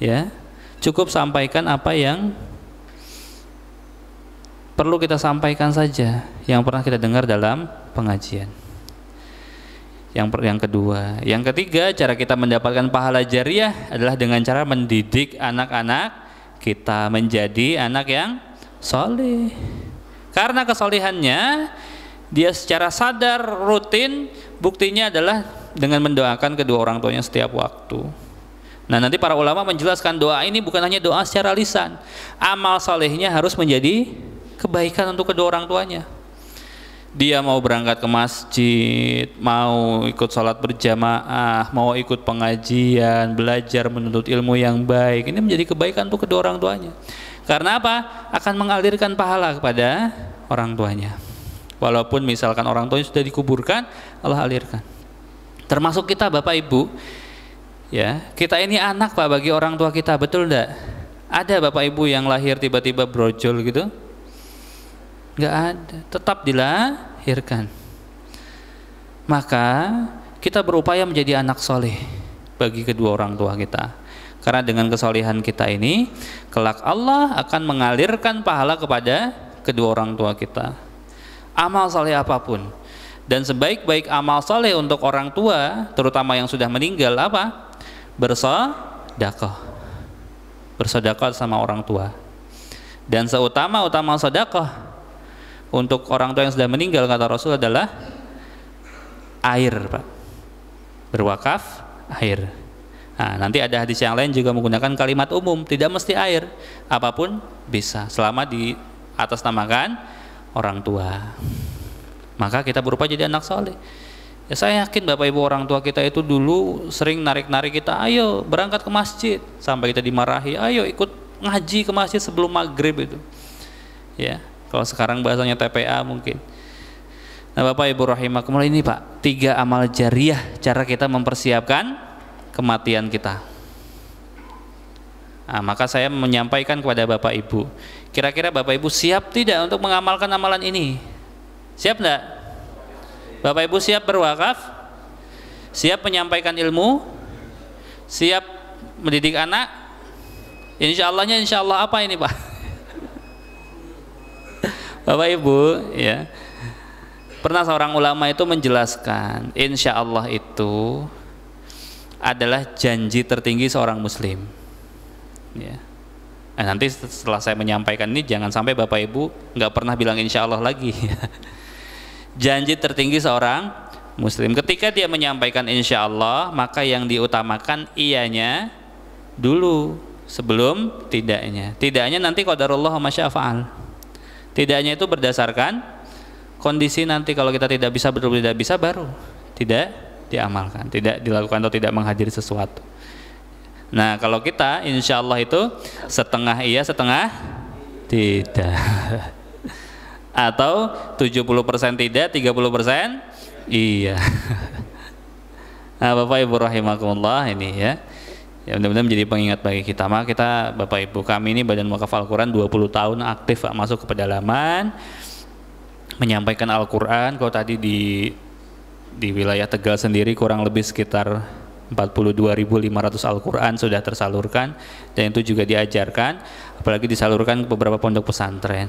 Ya. Cukup sampaikan apa yang perlu kita sampaikan saja, yang pernah kita dengar dalam pengajian. Yang kedua, yang ketiga, cara kita mendapatkan pahala jariah adalah dengan cara mendidik anak-anak kita menjadi anak yang saleh. Karena kesalehannya dia secara sadar, rutin, buktinya adalah dengan mendoakan kedua orang tuanya setiap waktu. Nah, nanti para ulama menjelaskan doa ini bukan hanya doa secara lisan. Amal solehnya harus menjadi kebaikan untuk kedua orang tuanya. Dia mau berangkat ke masjid, mau ikut sholat berjamaah, mau ikut pengajian, belajar menuntut ilmu yang baik. Ini menjadi kebaikan untuk kedua orang tuanya. Karena apa? Akan mengalirkan pahala kepada orang tuanya. Walaupun misalkan orang tuanya sudah dikuburkan, Allah alirkan. Termasuk kita Bapak Ibu, ya, kita ini anak Pak bagi orang tua kita, betul enggak? Ada Bapak Ibu yang lahir tiba-tiba brojol gitu? Enggak ada, tetap dilahirkan. Maka kita berupaya menjadi anak soleh bagi kedua orang tua kita. Karena dengan kesolehan kita ini, kelak Allah akan mengalirkan pahala kepada kedua orang tua kita. Amal saleh apapun, dan sebaik-baik amal saleh untuk orang tua, terutama yang sudah meninggal apa? bersedekah. Bersedekah sama orang tua. Dan seutama-utama sedekah untuk orang tua yang sudah meninggal, kata Rasul, adalah air, Pak. Berwakaf air. Nah, nanti ada hadis yang lain juga menggunakan kalimat umum, tidak mesti air, apapun bisa selama di atas namakan orang tua. Maka kita berupaya jadi anak soleh. Ya, saya yakin Bapak Ibu orang tua kita itu dulu sering narik-narik kita, ayo berangkat ke masjid, sampai kita dimarahi, ayo ikut ngaji ke masjid sebelum maghrib itu. Ya, kalau sekarang bahasanya TPA mungkin. Nah, Bapak Ibu rahimakumullah, ini Pak, 3 amal jariah cara kita mempersiapkan kematian kita. Nah, maka saya menyampaikan kepada Bapak Ibu, kira-kira Bapak Ibu siap tidak untuk mengamalkan amalan ini? Siap enggak? Bapak Ibu siap berwakaf? Siap menyampaikan ilmu? Siap mendidik anak? Insya Allah apa ini Pak? Bapak Ibu, ya, pernah seorang ulama itu menjelaskan, insya Allah itu adalah janji tertinggi seorang muslim. Ya. Nah, nanti setelah saya menyampaikan ini jangan sampai Bapak Ibu nggak pernah bilang insya Allah lagi. Janji tertinggi seorang muslim, ketika dia menyampaikan insya Allah, maka yang diutamakan iyanya dulu sebelum tidaknya. Tidaknya nanti qadarullah wa masya fa'al. Tidaknya itu berdasarkan kondisi, nanti kalau kita tidak bisa, betul tidak bisa, baru tidak diamalkan, tidak dilakukan atau tidak menghadiri sesuatu. Nah, kalau kita insya Allah itu setengah iya setengah tidak, atau 70% tidak, 30% iya. Nah, Bapak Ibu rahimakumullah, ini ya, mudah-mudahan menjadi pengingat bagi kita. Maka kita, Bapak Ibu, kami ini Badan Wakaf Al-Quran 20 tahun aktif Pak, masuk ke pedalaman menyampaikan Al-Quran. Kalau tadi di wilayah Tegal sendiri kurang lebih sekitar 42.500 Al-Quran sudah tersalurkan, dan itu juga diajarkan, apalagi disalurkan ke beberapa pondok pesantren.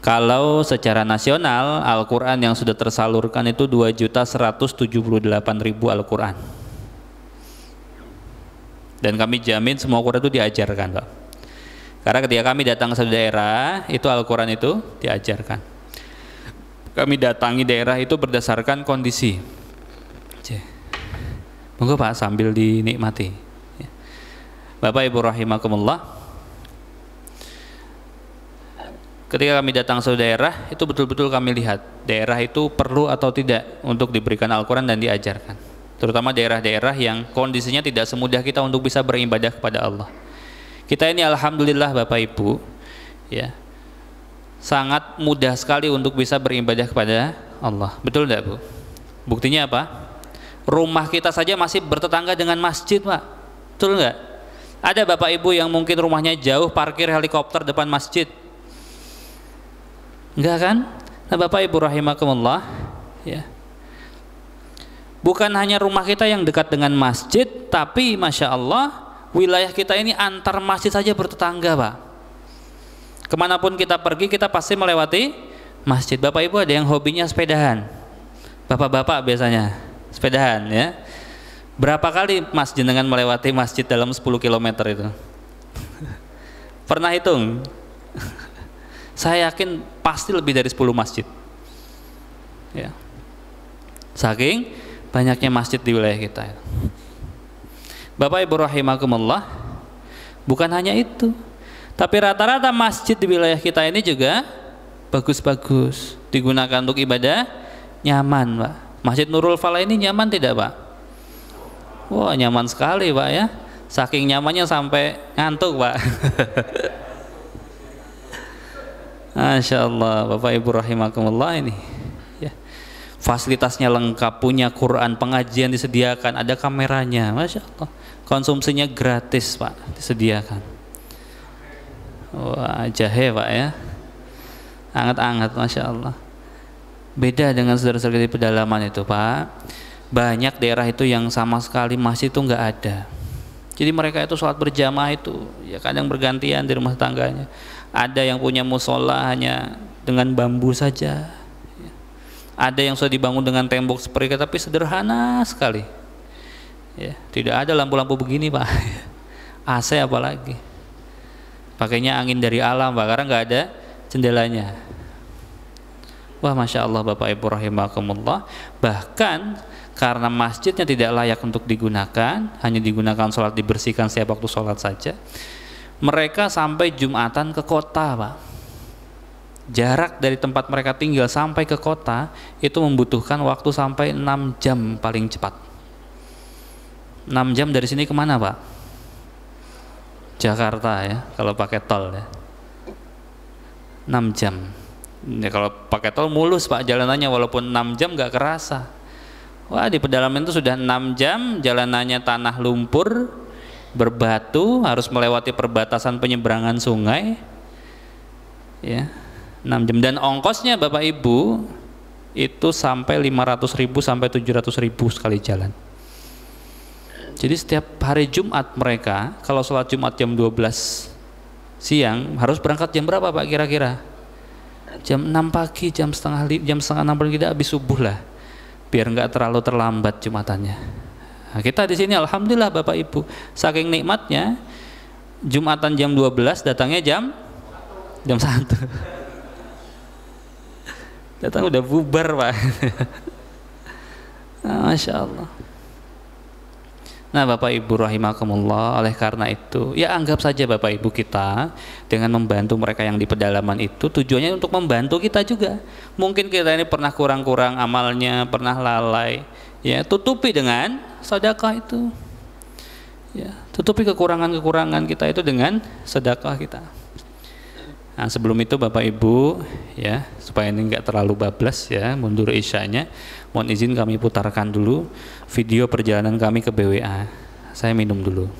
Kalau secara nasional Al-Quran yang sudah tersalurkan itu 2.178.000 Al-Quran, dan kami jamin semua Al-Quran itu diajarkan Pak. Karena ketika kami datang ke daerah itu Al-Quran itu diajarkan. Kami datangi daerah itu berdasarkan kondisi. Monggo Pak, sambil dinikmati. Bapak Ibu rahimakumullah, ketika kami datang ke daerah itu betul-betul kami lihat daerah itu perlu atau tidak untuk diberikan Al-Quran dan diajarkan, terutama daerah-daerah yang kondisinya tidak semudah kita untuk bisa beribadah kepada Allah. Kita ini alhamdulillah Bapak Ibu, ya, sangat mudah sekali untuk bisa beribadah kepada Allah. Betul tidak Bu? Buktinya apa? Rumah kita saja masih bertetangga dengan masjid Pak. Betul enggak? Ada Bapak Ibu yang mungkin rumahnya jauh, parkir helikopter depan masjid? Enggak kan? Nah, Bapak Ibu rahimakumullah, ya, bukan hanya rumah kita yang dekat dengan masjid, tapi Masya Allah wilayah kita ini antar masjid saja bertetangga Pak. Kemanapun kita pergi kita pasti melewati masjid. Bapak Ibu ada yang hobinya sepedahan, bapak-bapak biasanya sepedahan, ya. Berapa kali Mas jenengan melewati masjid dalam 10 km itu? Pernah hitung? Saya yakin pasti lebih dari 10 masjid, ya. Saking banyaknya masjid di wilayah kita. Bapak Ibu rahimakumullah, bukan hanya itu, tapi rata-rata masjid di wilayah kita ini juga bagus-bagus, digunakan untuk ibadah, nyaman Pak. Masjid Nurul Falah ini nyaman tidak Pak? Wah, nyaman sekali Pak, ya. Saking nyamannya sampai ngantuk Pak. Masya Allah, Bapak Ibu rahimakumullah, ini ya, fasilitasnya lengkap, punya Quran, pengajian disediakan, ada kameranya, Masya Allah, konsumsinya gratis Pak, disediakan. Wah, jahe Pak, ya, hangat-hangat, Masya Allah. Beda dengan saudara-saudara di pedalaman itu Pak, banyak daerah itu yang sama sekali masjid itu nggak ada. Jadi mereka itu sholat berjamaah itu ya kadang bergantian di rumah tangganya. Ada yang punya musola hanya dengan bambu saja, ada yang sudah dibangun dengan tembok seperti tapi sederhana sekali. Ya, tidak ada lampu-lampu begini Pak. AC apalagi. Pakainya angin dari alam Pak, karena nggak ada jendelanya. Wah, Masya Allah Bapak Ibu rahimakumullah. Bahkan karena masjidnya tidak layak untuk digunakan, hanya digunakan sholat, dibersihkan setiap waktu sholat saja, mereka sampai Jumatan ke kota Pak. Jarak dari tempat mereka tinggal sampai ke kota itu membutuhkan waktu sampai 6 jam paling cepat. 6 jam dari sini kemana Pak? Jakarta ya, kalau pakai tol ya. 6 jam ya, kalau pakai tol mulus Pak jalanannya, walaupun 6 jam nggak kerasa. Wah, di pedalaman itu sudah 6 jam, jalanannya tanah lumpur, berbatu, harus melewati perbatasan penyeberangan sungai ya, 6 jam. Dan ongkosnya Bapak Ibu itu sampai 500.000 sampai 700.000 sekali jalan. Jadi setiap hari Jumat mereka kalau sholat Jumat jam 12 siang harus berangkat jam berapa Pak kira-kira? Jam 6 pagi, jam setengah 6 paling tidak habis subuh lah, biar nggak terlalu terlambat Jumatannya. Nah, kita di sini alhamdulillah Bapak Ibu, saking nikmatnya Jumatan jam 12 datangnya jam 1. Datang udah bubar Pak. Nah, Masya Allah. Nah Bapak Ibu rahimakumullah, oleh karena itu ya anggap saja Bapak Ibu kita dengan membantu mereka yang di pedalaman itu tujuannya untuk membantu kita juga. Mungkin kita ini pernah kurang-kurang amalnya, pernah lalai, ya tutupi dengan sedekah itu, ya tutupi kekurangan-kekurangan kita itu dengan sedekah kita. Nah sebelum itu Bapak Ibu ya, supaya ini nggak terlalu bablas ya, mundur isyanya, mohon izin kami putarkan dulu video perjalanan kami ke BWA. Saya minum dulu.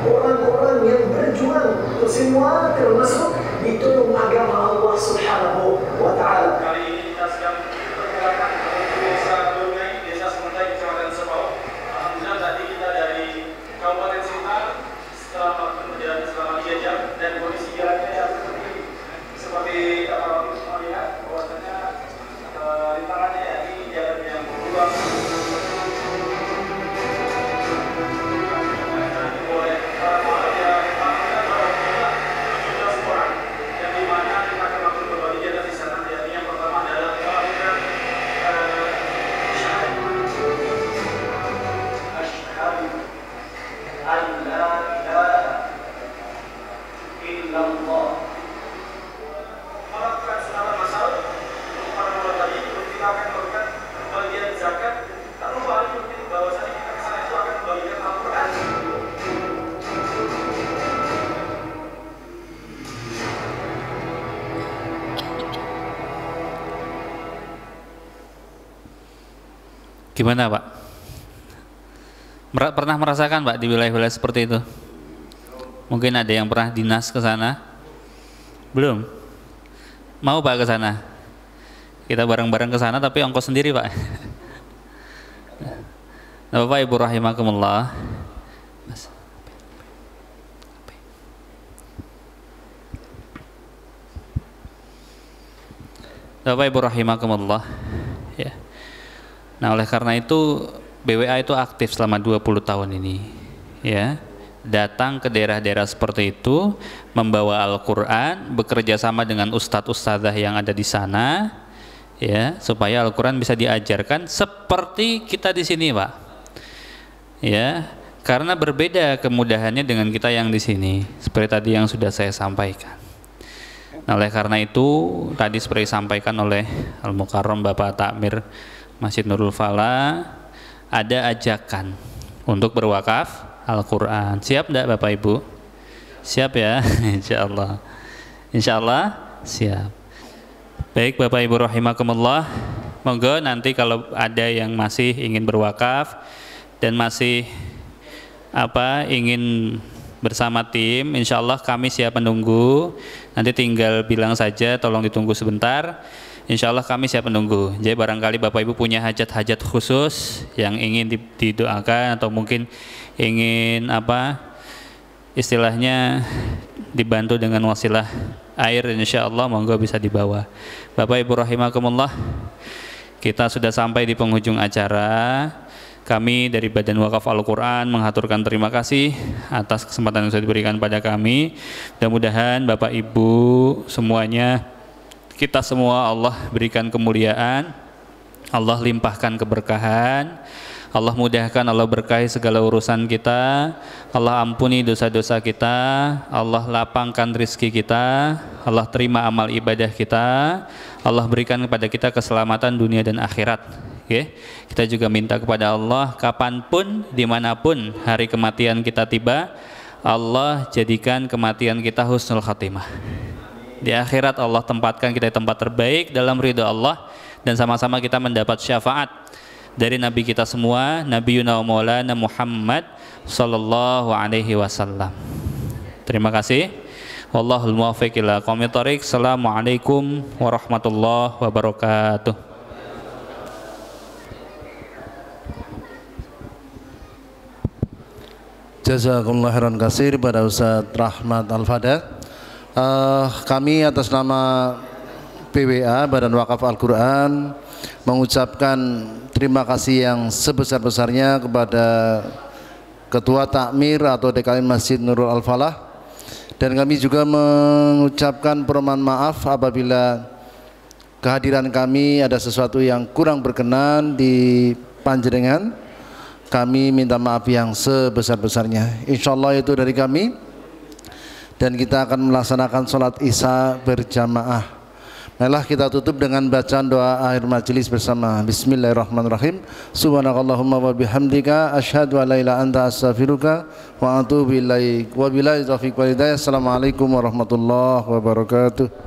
Orang-orang yang berjuang berjuang untuk semua termasuk ditolong agama Allah Subhanahu wa Ta'ala. Kali ini kita sedang pergerakan menuju desa Dungai, desa Sementai, Kecamatan Sepau. Alhamdulillah tadi kita dari Kabupaten Sintar setelah perjalanan selama 3 jam dan kondisi jalannya seperti apa kita lihat bahwasanya rintangannya ini jalan yang luas. Gimana Pak? Pernah merasakan Pak di wilayah-wilayah seperti itu? Mungkin ada yang pernah dinas ke sana? Belum? Mau Pak ke sana? Kita bareng-bareng ke sana tapi ongkos sendiri Pak. Nah, Bapak Ibu rahimakumullah. Bapak Ibu rahimakumullah. Ya. Nah, oleh karena itu BWA itu aktif selama 20 tahun ini, ya. Datang ke daerah-daerah seperti itu, membawa Al-Qur'an, bekerja sama dengan ustadz-ustadzah yang ada di sana, ya, supaya Al-Qur'an bisa diajarkan seperti kita di sini, Pak. Ya, karena berbeda kemudahannya dengan kita yang di sini, seperti tadi yang sudah saya sampaikan. Nah, oleh karena itu tadi seperti disampaikan oleh Al-Mukarram Bapak Takmir Masjid Nurul Falah, ada ajakan untuk berwakaf Al-Quran. Siap enggak Bapak Ibu? Siap ya? Insyaallah. Insyaallah siap. Baik Bapak Ibu rahimakumullah, monggo nanti kalau ada yang masih ingin berwakaf dan masih ingin bersama tim, insyaallah kami siap menunggu. Nanti tinggal bilang saja tolong ditunggu sebentar. Insya Allah kami siap menunggu. Jadi barangkali Bapak Ibu punya hajat-hajat khusus yang ingin didoakan atau mungkin ingin istilahnya dibantu dengan wasilah air, insya Allah monggo bisa dibawa. Bapak Ibu rahimakumullah, kita sudah sampai di penghujung acara. Kami dari Badan Wakaf Al-Quran menghaturkan terima kasih atas kesempatan yang sudah diberikan pada kami. Mudah-mudahan Bapak Ibu semuanya, kita semua Allah berikan kemuliaan, Allah limpahkan keberkahan, Allah mudahkan, Allah berkahi segala urusan kita, Allah ampuni dosa-dosa kita, Allah lapangkan rizki kita, Allah terima amal ibadah kita, Allah berikan kepada kita keselamatan dunia dan akhirat. Okay? Kita juga minta kepada Allah kapanpun, dimanapun hari kematian kita tiba, Allah jadikan kematian kita husnul khatimah. Di akhirat Allah tempatkan kita di tempat terbaik dalam ridha Allah, dan sama-sama kita mendapat syafaat dari Nabi kita semua, Nabi Yuna Maulana Muhammad sallallahu alaihi wasallam. Terima kasih. Wallahul muwaffiq ila aqwamit thoriq. Assalamualaikum warahmatullahi wabarakatuh. Jazakumullah khairan katsir pada Ustaz Rahmat Al-Fadha. Kami atas nama BWA Badan Wakaf Al-Quran mengucapkan terima kasih yang sebesar-besarnya kepada Ketua Takmir atau DKM Masjid Nurul Al-Falah, dan kami juga mengucapkan permohonan maaf apabila kehadiran kami ada sesuatu yang kurang berkenan di panjenengan. Kami minta maaf yang sebesar-besarnya. Insyaallah itu dari kami. Dan kita akan melaksanakan sholat isya berjamaah. Marilah kita tutup dengan bacaan doa akhir majelis bersama. Bismillahirrahmanirrahim. Subhanakallahumma wa bihamdika asyhadu an la ilaha illa anta astaghfiruka wa atubu ilaik. Wa billahi taufiq wal hidayah. Assalamualaikum warahmatullahi wabarakatuh.